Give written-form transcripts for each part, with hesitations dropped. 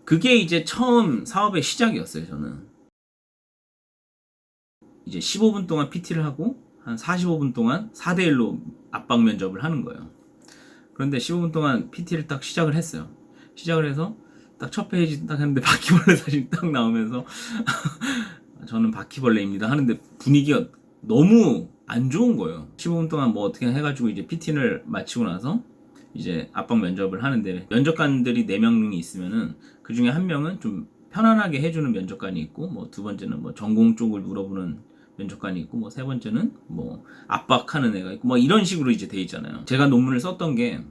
그게 이제 처음 사업의 시작이었어요. 저는 이제 15분 동안 PT를 하고 한 45분 동안 4대1로 압박 면접을 하는 거예요. 그런데 15분 동안 PT를 딱 시작을 했어요. 시작을 해서 딱 첫 페이지 딱 했는데 바퀴벌레 사진 딱 나오면서 저는 바퀴벌레입니다 하는데 분위기가 너무 안 좋은 거예요. 15분 동안 뭐 어떻게 해가지고 이제 PT를 마치고 나서 이제 압박 면접을 하는데, 면접관들이 4명이 있으면은 그 중에 한 명은 좀 편안하게 해주는 면접관이 있고, 뭐 두 번째는 뭐 전공 쪽을 물어보는 면접관이 있고, 뭐 세 번째는 뭐 압박하는 애가 있고, 뭐 이런 식으로 이제 돼 있잖아요. 제가 논문을 썼던 게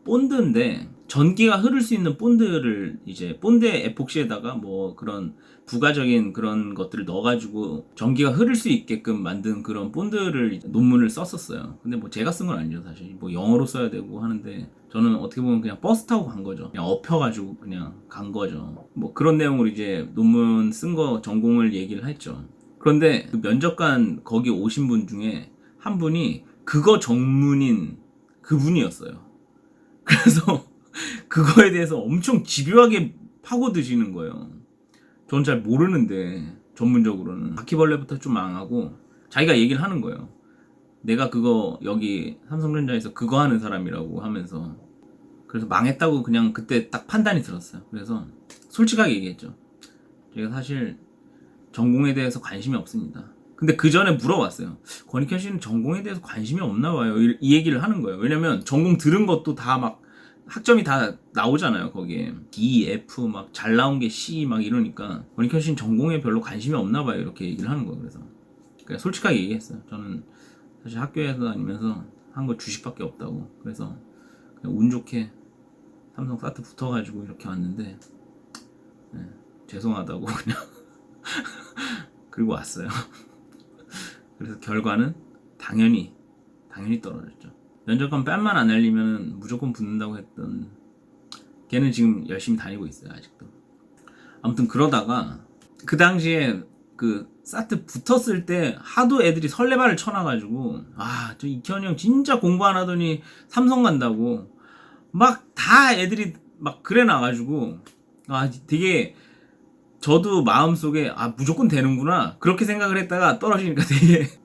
본드인데 전기가 흐를 수 있는 본드를 이제 본드 에폭시에다가 뭐 그런 부가적인 그런 것들을 넣어가지고 전기가 흐를 수 있게끔 만든 그런 본드를 논문을 썼었어요. 근데 뭐 제가 쓴 건 아니죠. 사실 뭐 영어로 써야 되고 하는데 저는 어떻게 보면 그냥 버스 타고 간 거죠. 그냥 엎혀가지고 그냥 간 거죠. 뭐 그런 내용으로 이제 논문 쓴 거 전공을 얘기를 했죠. 그런데 그 면접관 거기 오신 분 중에 한 분이 그거 전문인 그분이었어요. 그래서 그거에 대해서 엄청 집요하게 파고드시는 거예요. 전 잘 모르는데 전문적으로는 바퀴벌레부터 좀 망하고 자기가 얘기를 하는 거예요. 내가 그거 여기 삼성전자에서 그거 하는 사람이라고 하면서, 그래서 망했다고 그냥 그때 딱 판단이 들었어요. 그래서 솔직하게 얘기했죠. 제가 사실 전공에 대해서 관심이 없습니다. 근데 그 전에 물어봤어요. 권익현 씨는 전공에 대해서 관심이 없나 봐요. 이 얘기를 하는 거예요. 왜냐면 전공 들은 것도 다 막 학점이 다 나오잖아요. 거기에 D, F 막 잘 나온 게 C 막 이러니까 권익현 씨는 전공에 별로 관심이 없나 봐요. 이렇게 얘기를 하는 거예요. 그래서 그냥 솔직하게 얘기했어요. 저는 사실 학교에서 다니면서 한 거 주식밖에 없다고. 그래서 그냥 운 좋게 삼성 사트 붙어가지고 이렇게 왔는데, 네, 죄송하다고 그냥 그리고 왔어요. 그래서 결과는 당연히 떨어졌죠. 면접관 뺨만 안 날리면 무조건 붙는다고 했던 걔는 지금 열심히 다니고 있어요. 아직도. 아무튼 그러다가 그 당시에 그 사트 붙었을 때 하도 애들이 설레발을 쳐놔가지고, 아, 저 이현이 형 진짜 공부 안 하더니 삼성 간다고 막 다 애들이 막 그래 놔가지고, 아, 되게 저도 마음속에 아, 무조건 되는구나 그렇게 생각을 했다가 떨어지니까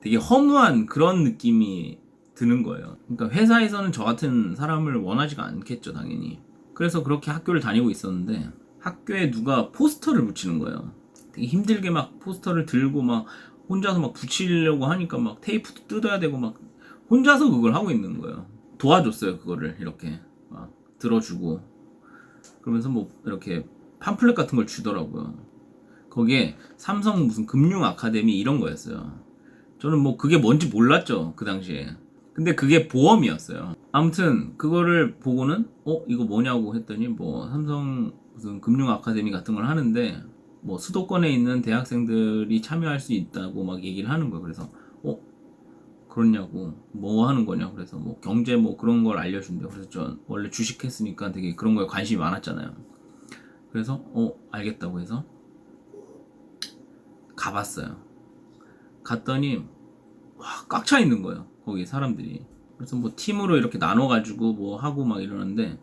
되게 허무한 그런 느낌이 드는 거예요. 그러니까 회사에서는 저 같은 사람을 원하지가 않겠죠, 당연히. 그래서 그렇게 학교를 다니고 있었는데 학교에 누가 포스터를 붙이는 거예요. 되게 힘들게 막 포스터를 들고 막 혼자서 막 붙이려고 하니까 막 테이프도 뜯어야 되고 막 혼자서 그걸 하고 있는 거예요. 도와줬어요, 그거를. 이렇게 막 들어주고 그러면서 뭐 이렇게 팜플렛 같은 걸 주더라고요. 거기에 삼성 무슨 금융 아카데미 이런 거였어요. 저는 뭐 그게 뭔지 몰랐죠, 그 당시에. 근데 그게 보험이었어요. 아무튼 그거를 보고는 이거 뭐냐고 했더니 뭐 삼성 무슨 금융 아카데미 같은 걸 하는데 뭐 수도권에 있는 대학생들이 참여할 수 있다고 막 얘기를 하는 거예요. 그래서 그렇냐고, 뭐 하는 거냐. 그래서 뭐 경제 뭐 그런 걸 알려준대요. 그래서 전 원래 주식했으니까 되게 그런 거에 관심이 많았잖아요. 그래서 알겠다고 해서 가봤어요. 갔더니 와, 꽉 차 있는 거예요. 거기 사람들이. 그래서 뭐 팀으로 이렇게 나눠가지고 뭐 하고 막 이러는데,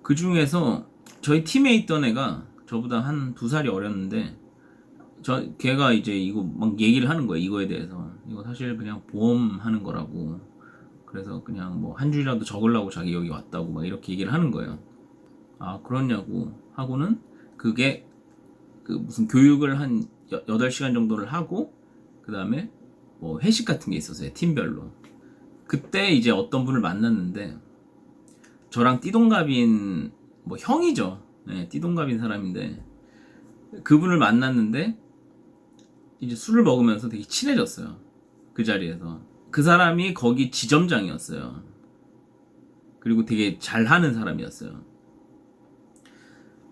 그 중에서 저희 팀에 있던 애가 저보다 한 2살이 어렸는데, 걔가 이제 이거 막 얘기를 하는 거예요. 이거에 대해서. 이거 사실 그냥 보험 하는 거라고. 그래서 그냥 뭐 한 줄이라도 적으려고 자기 여기 왔다고 막 이렇게 얘기를 하는 거예요. 아, 그렇냐고 하고는, 그게 그 무슨 교육을 한 8시간 정도를 하고 그 다음에 뭐 회식 같은 게 있었어요, 팀별로. 그때 이제 어떤 분을 만났는데, 저랑 띠동갑인 뭐 형이죠. 네, 띠동갑인 사람인데 그분을 만났는데 이제 술을 먹으면서 되게 친해졌어요. 그 자리에서. 그 사람이 거기 지점장이었어요. 그리고 되게 잘하는 사람이었어요.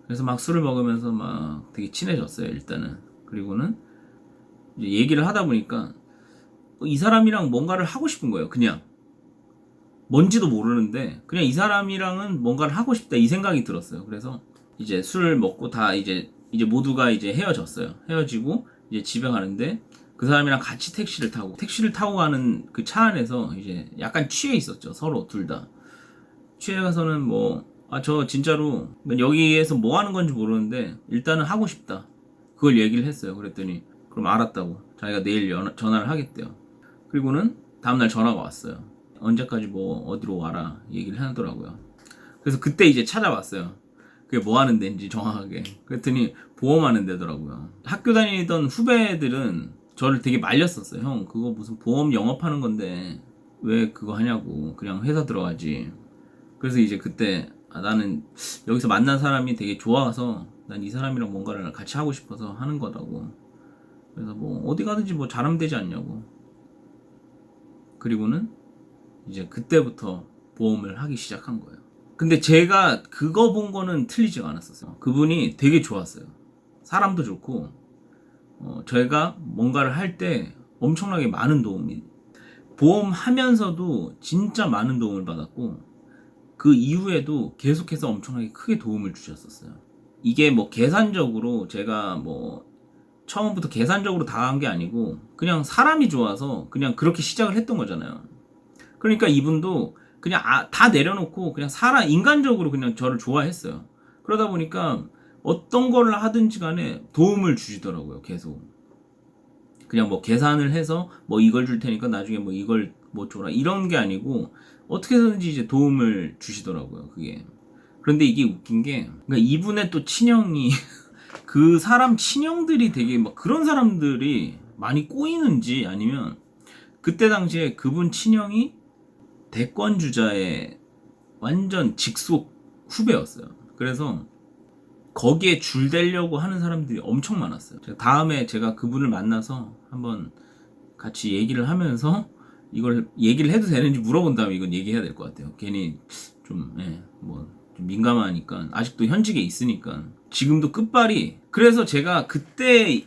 그래서 막 술을 먹으면서 막 되게 친해졌어요, 일단은. 그리고는 이제 얘기를 하다 보니까 이 사람이랑 뭔가를 하고 싶은 거예요. 그냥 뭔지도 모르는데 그냥 이 사람이랑은 뭔가를 하고 싶다, 이 생각이 들었어요. 그래서 이제 술을 먹고 다 이제 모두가 이제 헤어졌어요. 헤어지고 이제 집에 가는데 그 사람이랑 같이 택시를 타고 가는 그 차 안에서 이제 약간 취해 있었죠. 서로 둘 다 취해 가서는 뭐 저 진짜로 여기에서 뭐 하는 건지 모르는데 일단은 하고 싶다. 그걸 얘기를 했어요. 그랬더니 그럼 알았다고. 자기가 내일 전화를 하겠대요. 그리고는 다음날 전화가 왔어요. 언제까지 뭐 어디로 와라 얘기를 하더라고요. 그래서 그때 이제 찾아봤어요. 그게 뭐 하는 데인지 정확하게. 그랬더니 보험하는 데더라고요. 학교 다니던 후배들은 저를 되게 말렸었어요. 형, 그거 무슨 보험 영업하는 건데 왜 그거 하냐고. 그냥 회사 들어가지. 그래서 이제 그때 나는 여기서 만난 사람이 되게 좋아서 난 이 사람이랑 뭔가를 같이 하고 싶어서 하는 거라고. 그래서 뭐 어디 가든지 뭐 잘하면 되지 않냐고. 그리고는 이제 그때부터 보험을 하기 시작한 거예요. 근데 제가 그거 본 거는 틀리지가 않았었어요. 그분이 되게 좋았어요. 사람도 좋고 저희가 뭔가를 할 때 엄청나게 많은 도움이, 보험 하면서도 진짜 많은 도움을 받았고 그 이후에도 계속해서 엄청나게 크게 도움을 주셨었어요. 이게 뭐 계산적으로 제가 뭐 처음부터 계산적으로 다 한 게 아니고 그냥 사람이 좋아서 그냥 그렇게 시작을 했던 거잖아요. 그러니까 이분도 그냥 다 내려놓고 그냥 인간적으로 그냥 저를 좋아했어요. 그러다 보니까 어떤 걸 하든지 간에 도움을 주시더라고요. 계속. 그냥 뭐 계산을 해서 뭐 이걸 줄 테니까 나중에 뭐 이걸 뭐 줘라 이런 게 아니고 어떻게 해서든지 이제 도움을 주시더라고요. 그게. 그런데 이게 웃긴 게 그러니까 이분의 또 친형이 그 사람 친형들이 되게 막 그런 사람들이 많이 꼬이는지 아니면 그때 당시에 그분 친형이 대권 주자의 완전 직속 후배였어요. 그래서 거기에 줄 대려고 하는 사람들이 엄청 많았어요. 다음에 제가 그분을 만나서 한번 같이 얘기를 하면서 이걸 얘기를 해도 되는지 물어본 다음에 이건 얘기해야 될 것 같아요. 괜히 좀, 좀 민감하니까 아직도 현직에 있으니까 지금도 끝발이. 그래서 제가 그때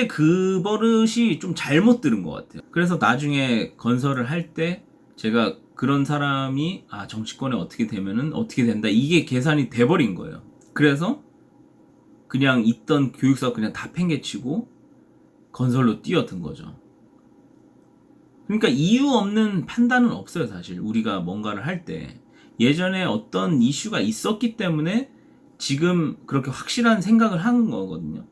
그 버릇이 좀 잘못 들은 것 같아요. 그래서 나중에 건설을 할 때 제가 그런 사람이 정치권에 어떻게 되면은 어떻게 된다 이게 계산이 돼버린 거예요. 그래서 그냥 있던 교육사업 그냥 다 팽개치고 건설로 뛰어든 거죠. 그러니까 이유 없는 판단은 없어요. 사실 우리가 뭔가를 할 때 예전에 어떤 이슈가 있었기 때문에 지금 그렇게 확실한 생각을 하는 거거든요.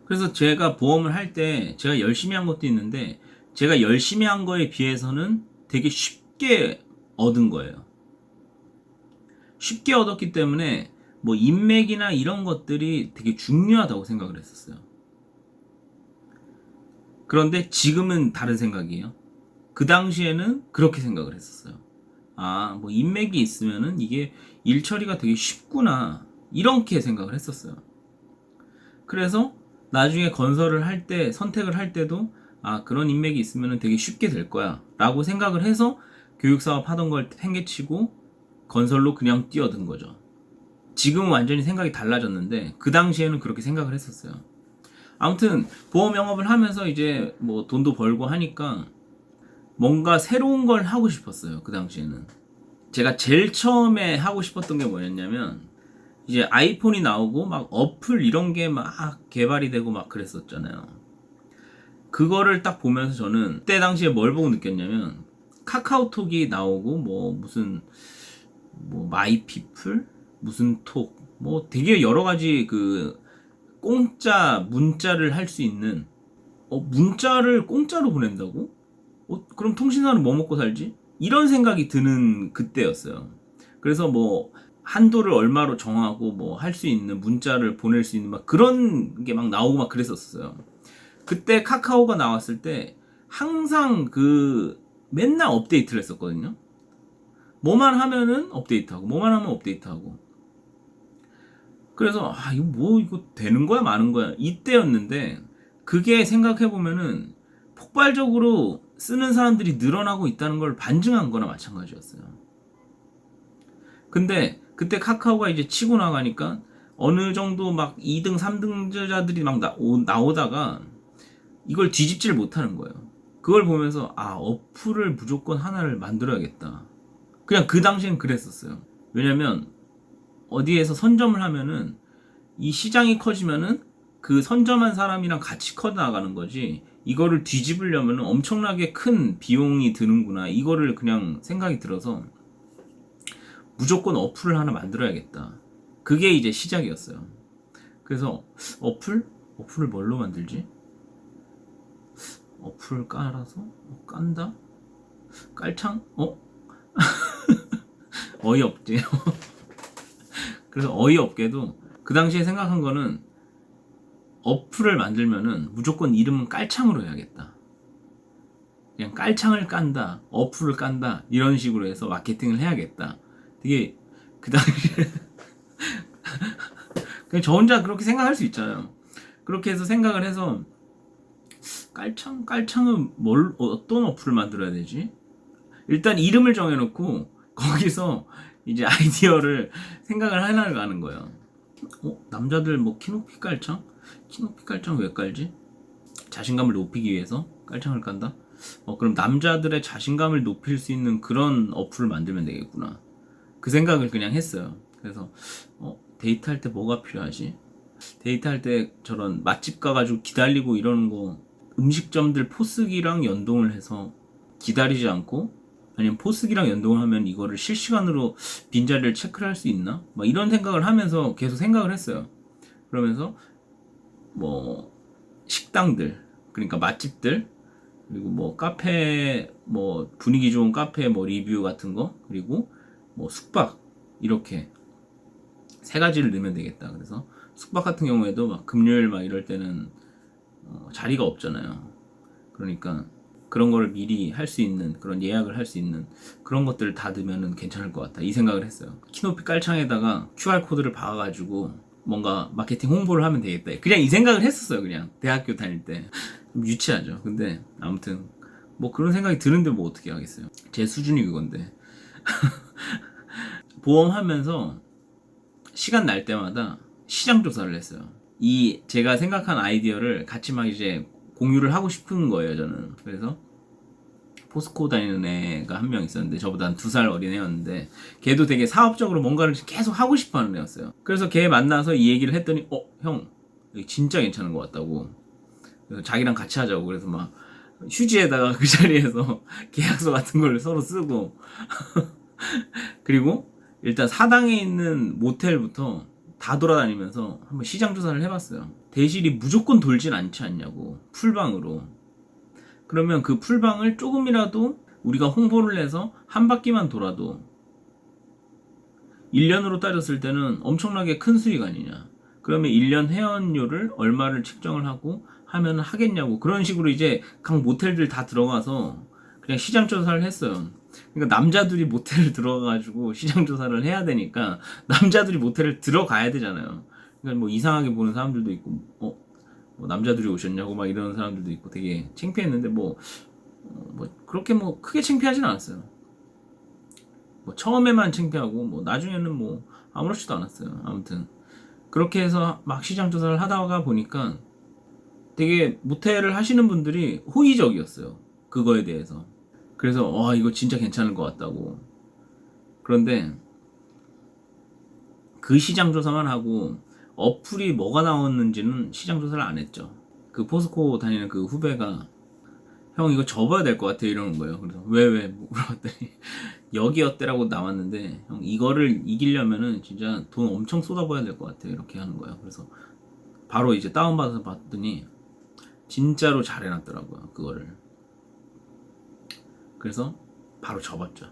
그래서 제가 보험을 할 때 제가 열심히 한 것도 있는데 제가 열심히 한 거에 비해서는 되게 쉽게 얻은 거예요. 쉽게 얻었기 때문에 뭐 인맥이나 이런 것들이 되게 중요하다고 생각을 했었어요. 그런데 지금은 다른 생각이에요. 그 당시에는 그렇게 생각을 했었어요. 뭐 인맥이 있으면은 이게 일 처리가 되게 쉽구나 이렇게 생각을 했었어요. 그래서 나중에 건설을 할 때 선택을 할 때도 그런 인맥이 있으면은 되게 쉽게 될 거야 라고 생각을 해서 교육사업 하던 걸 팽개치고 건설로 그냥 뛰어든 거죠. 지금은 완전히 생각이 달라졌는데 그 당시에는 그렇게 생각을 했었어요. 아무튼 보험 영업을 하면서 이제 뭐 돈도 벌고 하니까 뭔가 새로운 걸 하고 싶었어요. 그 당시에는 제가 제일 처음에 하고 싶었던 게 뭐였냐면 이제 아이폰이 나오고 막 어플 이런 게 막 개발이 되고 막 그랬었잖아요. 그거를 딱 보면서 저는 그때 당시에 뭘 보고 느꼈냐면 카카오톡이 나오고 뭐 무슨 뭐 마이피플 무슨 톡 뭐 되게 여러 가지 그 공짜 문자를 할 수 있는 문자를 공짜로 보낸다고? 그럼 통신사는 뭐 먹고 살지? 이런 생각이 드는 그때였어요. 그래서 뭐 한도를 얼마로 정하고 뭐 할 수 있는 문자를 보낼 수 있는 막 그런 게 막 나오고 막 그랬었어요. 그때 카카오가 나왔을 때 항상 맨날 업데이트를 했었거든요. 뭐만 하면은 업데이트하고 뭐만 하면 업데이트하고. 그래서 이거 되는 거야 마는 거야 이때였는데 그게 생각해보면은 폭발적으로 쓰는 사람들이 늘어나고 있다는 걸 반증한 거나 마찬가지였어요. 근데 그때 카카오가 이제 치고 나가니까 어느 정도 막 2등 3등자들이 막 나오다가 이걸 뒤집지를 못하는 거예요. 그걸 보면서 어플을 무조건 하나를 만들어야겠다. 그냥 그 당시엔 그랬었어요. 왜냐면 어디에서 선점을 하면은 이 시장이 커지면은 그 선점한 사람이랑 같이 커 나가는 거지 이거를 뒤집으려면 엄청나게 큰 비용이 드는구나 이거를 그냥 생각이 들어서 무조건 어플을 하나 만들어야겠다. 그게 이제 시작이었어요. 그래서 어플을 뭘로 만들지? 어플 깔아서 깐다? 깔창? 어이없지. 그래서 어이없게도 그 당시에 생각한 거는 어플을 만들면은 무조건 이름은 깔창으로 해야겠다. 그냥 깔창을 깐다, 어플을 깐다 이런 식으로 해서 마케팅을 해야겠다. 되게 그 당시에 그냥 저 혼자 그렇게 생각할 수 있잖아요. 그렇게 해서 생각을 해서 깔창은 어떤 어플을 만들어야 되지? 일단 이름을 정해놓고 거기서 이제 아이디어를 생각을 해나가는 거예요. 남자들 뭐 키높이 깔창? 키높이 깔창 왜 깔지? 자신감을 높이기 위해서 깔창을 깐다? 그럼 남자들의 자신감을 높일 수 있는 그런 어플을 만들면 되겠구나. 그 생각을 그냥 했어요. 그래서 데이트할 때 뭐가 필요하지? 데이트할 때 저런 맛집 가가지고 기다리고 이러는 거 음식점들 포스기랑 연동을 해서 기다리지 않고 아니면 포스기랑 연동을 하면 이거를 실시간으로 빈자리를 체크를 할 수 있나? 막 이런 생각을 하면서 계속 생각을 했어요. 그러면서 뭐 식당들 그러니까 맛집들 그리고 뭐 카페 뭐 분위기 좋은 카페 뭐 리뷰 같은 거 그리고 뭐 숙박 이렇게 세 가지를 넣으면 되겠다. 그래서 숙박 같은 경우에도 막 금요일 막 이럴 때는 자리가 없잖아요. 그러니까 그런 거를 미리 할 수 있는 그런 예약을 할 수 있는 그런 것들을 다 넣으면 괜찮을 것 같다 이 생각을 했어요. 키높이 깔창에다가 QR코드를 박아가지고 뭔가 마케팅 홍보를 하면 되겠다 그냥 이 생각을 했었어요. 그냥 대학교 다닐 때 좀 유치하죠. 근데 아무튼 뭐 그런 생각이 드는데 뭐 어떻게 하겠어요. 제 수준이 그건데 보험하면서 시간 날 때마다 시장 조사를 했어요. 이 제가 생각한 아이디어를 같이 막 이제 공유를 하고 싶은 거예요. 저는 그래서 포스코 다니는 애가 한 명 있었는데 저보다 한 2살 어린 애였는데 걔도 되게 사업적으로 뭔가를 계속 하고 싶어 하는 애였어요. 그래서 걔 만나서 이 얘기를 했더니 형 진짜 괜찮은 것 같다고. 그래서 자기랑 같이 하자고. 그래서 막 휴지에다가 그 자리에서 계약서 같은 걸 서로 쓰고 그리고 일단 사당에 있는 모텔부터 다 돌아다니면서 한번 시장 조사를 해봤어요. 대실이 무조건 돌진 않지 않냐고. 풀방으로. 그러면 그 풀방을 조금이라도 우리가 홍보를 해서 한 바퀴만 돌아도 1년으로 따졌을 때는 엄청나게 큰 수익 아니냐. 그러면 1년 회원료를 얼마를 책정을 하고 하면 하겠냐고. 그런 식으로 이제 각 모텔들 다 들어가서 그냥 시장 조사를 했어요. 그러니까 남자들이 모텔을 들어가가지고 시장 조사를 해야 되니까 남자들이 모텔을 들어가야 되잖아요. 그러니까 뭐 이상하게 보는 사람들도 있고, 뭐 남자들이 오셨냐고 막 이러는 사람들도 있고 되게 창피했는데 뭐 그렇게 뭐 크게 창피하진 않았어요. 뭐 처음에만 창피하고 뭐 나중에는 뭐 아무렇지도 않았어요. 아무튼 그렇게 해서 막 시장 조사를 하다가 보니까 되게 모텔을 하시는 분들이 호의적이었어요. 그거에 대해서. 그래서 와 이거 진짜 괜찮을 것 같다고. 그런데 그 시장 조사만 하고 어플이 뭐가 나왔는지는 시장 조사를 안 했죠. 그 포스코 다니는 그 후배가 형 이거 접어야 될 것 같아 이러는 거예요. 그래서 왜 물어봤더니 여기 어때라고 나왔는데 형 이거를 이기려면은 진짜 돈 엄청 쏟아부어야 될 것 같아 이렇게 하는 거예요. 그래서 바로 이제 다운받아서 봤더니 진짜로 잘 해놨더라고요 그거를. 그래서 바로 접었죠.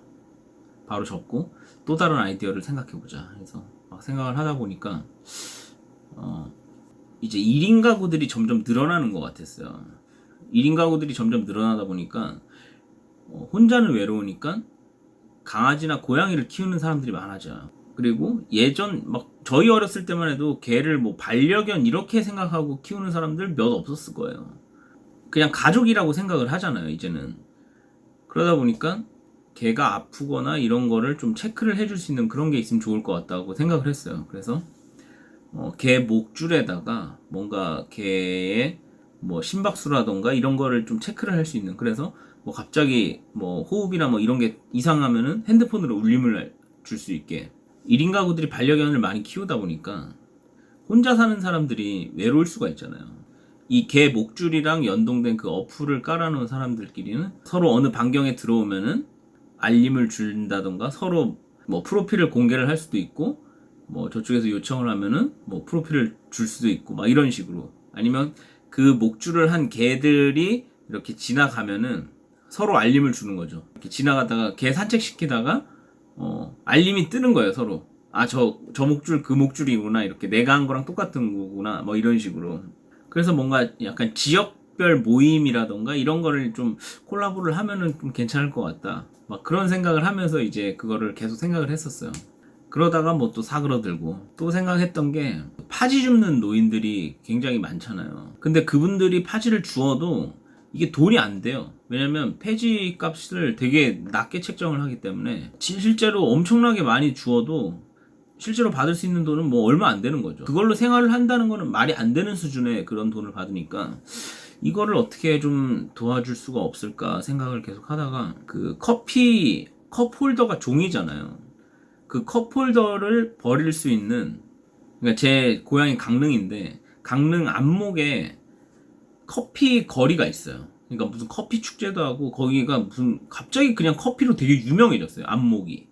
바로 접고 또 다른 아이디어를 생각해보자 해서 막 생각을 하다 보니까 이제 1인 가구들이 점점 늘어나는 것 같았어요. 1인 가구들이 점점 늘어나다 보니까 혼자는 외로우니까 강아지나 고양이를 키우는 사람들이 많아져요. 그리고 예전 막 저희 어렸을 때만 해도 개를 뭐 반려견 이렇게 생각하고 키우는 사람들 몇 없었을 거예요. 그냥 가족이라고 생각을 하잖아요 이제는. 그러다 보니까 개가 아프거나 이런 거를 좀 체크를 해줄 수 있는 그런 게 있으면 좋을 것 같다고 생각을 했어요. 그래서 개 목줄에다가 뭔가 개의 뭐 심박수라던가 이런 거를 좀 체크를 할 수 있는. 그래서 뭐 갑자기 뭐 호흡이나 뭐 이런 게 이상하면은 핸드폰으로 울림을 줄 수 있게. 1인 가구들이 반려견을 많이 키우다 보니까 혼자 사는 사람들이 외로울 수가 있잖아요. 이 개 목줄이랑 연동된 그 어플을 깔아놓은 사람들끼리는 서로 어느 반경에 들어오면은 알림을 준다던가 서로 뭐 프로필을 공개를 할 수도 있고 뭐 저쪽에서 요청을 하면은 뭐 프로필을 줄 수도 있고 막 이런 식으로, 아니면 그 목줄을 한 개들이 이렇게 지나가면은 서로 알림을 주는 거죠. 이렇게 지나가다가 개 산책시키다가 알림이 뜨는 거예요, 서로. 아, 저 목줄 그 목줄이구나, 이렇게 내가 한 거랑 똑같은 거구나, 뭐 이런 식으로. 그래서 뭔가 약간 지역별 모임이라던가 이런 거를 좀 콜라보를 하면은 좀 괜찮을 것 같다, 막 그런 생각을 하면서 이제 그거를 계속 생각을 했었어요. 그러다가 뭐 또 사그러들고, 또 생각했던 게 파지 줍는 노인들이 굉장히 많잖아요. 근데 그분들이 파지를 주어도 이게 돈이 안 돼요. 왜냐면 폐지 값을 되게 낮게 책정을 하기 때문에 실제로 엄청나게 많이 주어도 실제로 받을 수 있는 돈은 뭐 얼마 안 되는 거죠. 그걸로 생활을 한다는 거는 말이 안 되는 수준의 그런 돈을 받으니까 이거를 어떻게 좀 도와줄 수가 없을까 생각을 계속 하다가, 그 커피 컵 홀더가 종이잖아요. 그 컵홀더를 버릴 수 있는, 그러니까 제 고향이 강릉인데 강릉 안목에 커피 거리가 있어요. 그러니까 무슨 커피 축제도 하고, 거기가 무슨 갑자기 그냥 커피로 되게 유명해졌어요, 안목이.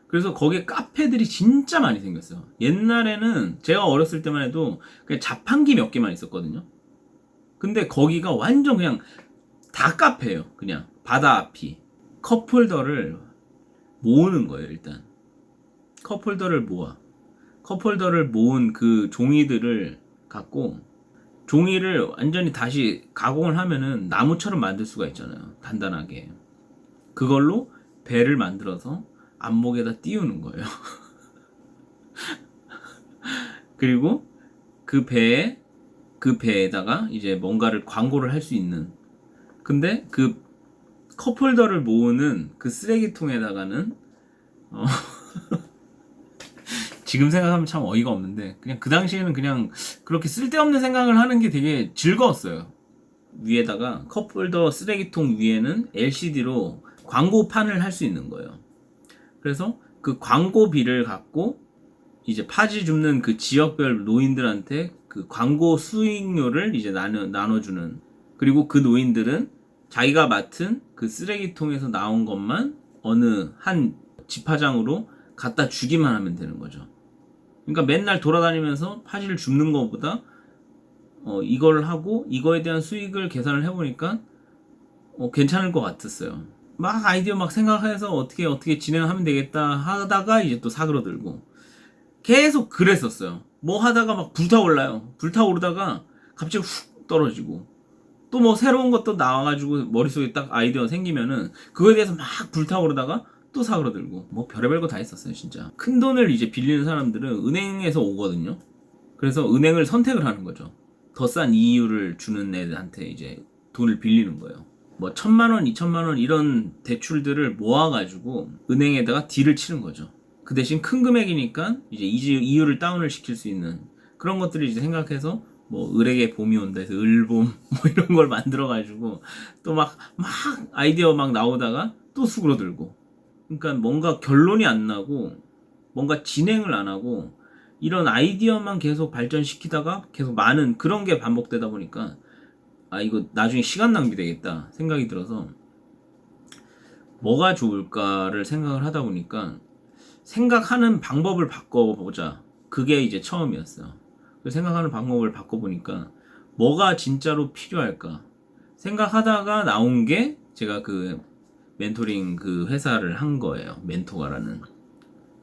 그래서 거기에 카페들이 진짜 많이 생겼어요. 옛날에는 제가 어렸을 때만 해도 그냥 자판기 몇 개만 있었거든요. 근데 거기가 완전 그냥 다 카페예요. 그냥 바다 앞이. 컵홀더를 모으는 거예요. 일단 컵홀더를 모은 그 종이들을 갖고, 종이를 완전히 다시 가공을 하면은 나무처럼 만들 수가 있잖아요, 단단하게. 그걸로 배를 만들어서 안목에다 띄우는 거예요. 그리고 그 배에다가 이제 뭔가를 광고를 할 수 있는. 근데 그 컵홀더를 모으는 그 쓰레기통에다가는 지금 생각하면 참 어이가 없는데, 그냥 그 당시에는 그냥 그렇게 쓸데없는 생각을 하는 게 되게 즐거웠어요. 위에다가 컵홀더 쓰레기통 위에는 LCD로 광고판을 할 수 있는 거예요. 그래서 그 광고비를 갖고 이제 파지 줍는 그 지역별 노인들한테 그 광고 수익료를 이제 나눠주는. 그리고 그 노인들은 자기가 맡은 그 쓰레기통에서 나온 것만 어느 한 집화장으로 갖다 주기만 하면 되는 거죠. 그러니까 맨날 돌아다니면서 파지를 줍는 것보다 이걸 하고 이거에 대한 수익을 계산을 해보니까 괜찮을 것 같았어요. 막 아이디어 막 생각해서 어떻게 진행하면 되겠다 하다가 이제 또 사그러들고 계속 그랬었어요. 뭐 하다가 막 불타올라요. 불타오르다가 갑자기 훅 떨어지고, 또 뭐 새로운 것도 나와가지고 머릿속에 딱 아이디어 생기면은 그거에 대해서 막 불타오르다가 또 사그러들고, 뭐 별의별 거 다 했었어요 진짜. 큰 돈을 이제 빌리는 사람들은 은행에서 오거든요. 그래서 은행을 선택을 하는 거죠. 더 싼 이유를 주는 애들한테 이제 돈을 빌리는 거예요. 뭐 1,000만 원, 2,000만 원 이런 대출들을 모아가지고 은행에다가 딜을 치는 거죠. 그 대신 큰 금액이니까 이제 이유를 다운을 시킬 수 있는 그런 것들을 이제 생각해서, 뭐 을에게 봄이 온다 해서 을봄 뭐 이런 걸 만들어가지고 또 막 아이디어 막 나오다가 또 수그러들고. 그러니까 뭔가 결론이 안 나고 뭔가 진행을 안 하고 이런 아이디어만 계속 발전시키다가 계속 많은 그런 게 반복되다 보니까, 아 이거 나중에 시간 낭비 되겠다 생각이 들어서 뭐가 좋을까를 생각을 하다 보니까 생각하는 방법을 바꿔보자, 그게 이제 처음이었어요. 생각하는 방법을 바꿔보니까 뭐가 진짜로 필요할까 생각하다가 나온 게 제가 그 멘토링 그 회사를 한 거예요. 멘토가라는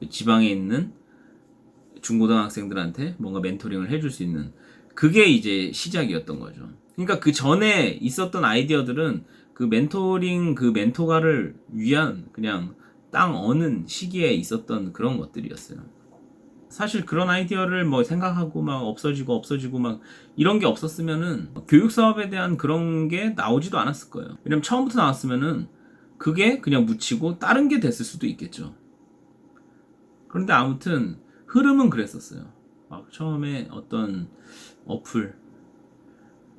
지방에 있는 중고등학생들한테 뭔가 멘토링을 해줄 수 있는, 그게 이제 시작이었던 거죠. 그러니까 그 전에 있었던 아이디어들은 그 멘토링 그 멘토가를 위한 그냥 땅 어는 시기에 있었던 그런 것들이었어요. 사실 그런 아이디어를 뭐 생각하고 막 없어지고 막 이런 게 없었으면은 교육 사업에 대한 그런 게 나오지도 않았을 거예요. 왜냐면 처음부터 나왔으면은 그게 그냥 묻히고 다른 게 됐을 수도 있겠죠. 그런데 아무튼 흐름은 그랬었어요. 막 처음에 어떤 어플,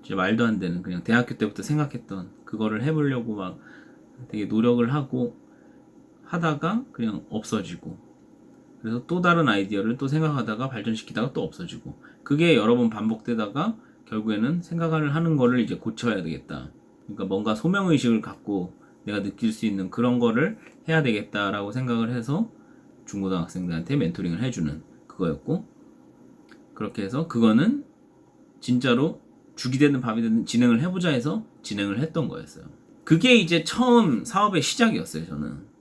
제 말도 안 되는 그냥 대학교 때부터 생각했던 그거를 해보려고 막 되게 노력을 하고 하다가 그냥 없어지고, 그래서 또 다른 아이디어를 또 생각하다가 발전시키다가 또 없어지고, 그게 여러 번 반복되다가 결국에는 생각을 하는 거를 이제 고쳐야 되겠다. 그러니까 뭔가 소명의식을 갖고 내가 느낄 수 있는 그런 거를 해야 되겠다라고 생각을 해서 중고등학생들한테 멘토링을 해주는, 그걸 거였고, 그렇게 해서 그거는 진짜로 죽이 되든 밥이 되든 진행을 해보자 해서 진행을 했던 거였어요. 그게 이제 처음 사업의 시작이었어요. 저는